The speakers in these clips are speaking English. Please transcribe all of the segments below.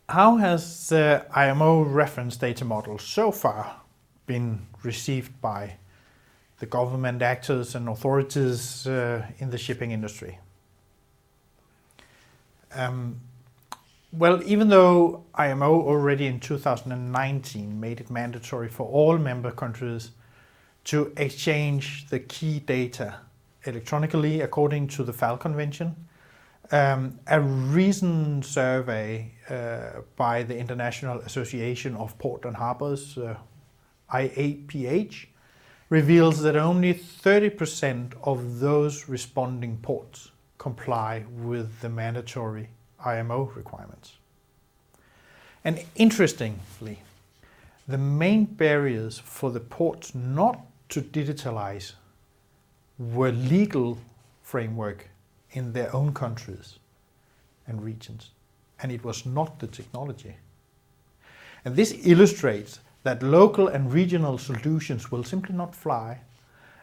How has the IMO reference data model so far been received by the government actors and authorities in the shipping industry? Well, even though IMO already in 2019 made it mandatory for all member countries to exchange the key data electronically according to the FAL Convention, a recent survey by the International Association of Port and Harbors, IAPH, reveals that only 30% of those responding ports comply with the mandatory IMO requirements. And interestingly, the main barriers for the ports not to digitalize were legal framework in their own countries and regions, and it was not the technology. And this illustrates that local and regional solutions will simply not fly,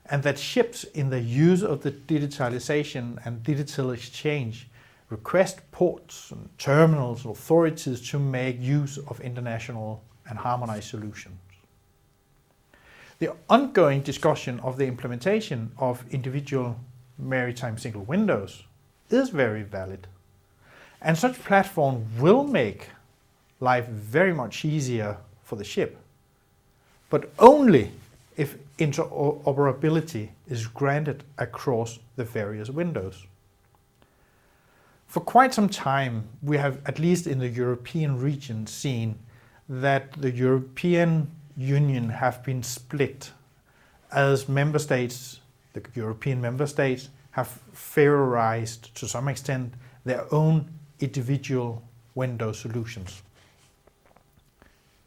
and that ships in the use of the digitalization and digital exchange request ports and terminals and authorities to make use of international and harmonized solutions. The ongoing discussion of the implementation of individual maritime single windows is very valid, and such platform will make life very much easier for the ship, but only if interoperability is granted across the various windows. For quite some time, we have, at least in the European region, seen that the European Union have been split as member states, the European member states, have favorized to some extent their own individual window solutions.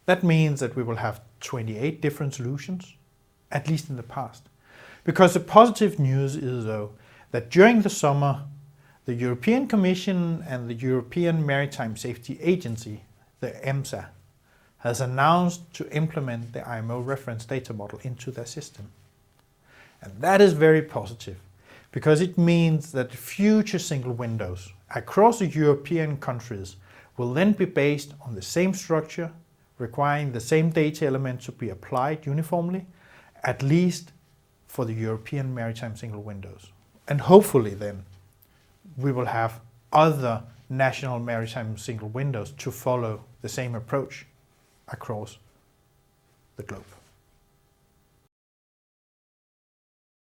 That means that we will have 28 different solutions, at least in the past. Because the positive news is, though, that during the summer, the European Commission and the European Maritime Safety Agency, the EMSA, has announced to implement the IMO reference data model into their system. And that is very positive, because it means that future single windows across the European countries will then be based on the same structure, requiring the same data elements to be applied uniformly, at least for the European maritime single windows. And hopefully then, we will have other national maritime single windows to follow the same approach across the globe.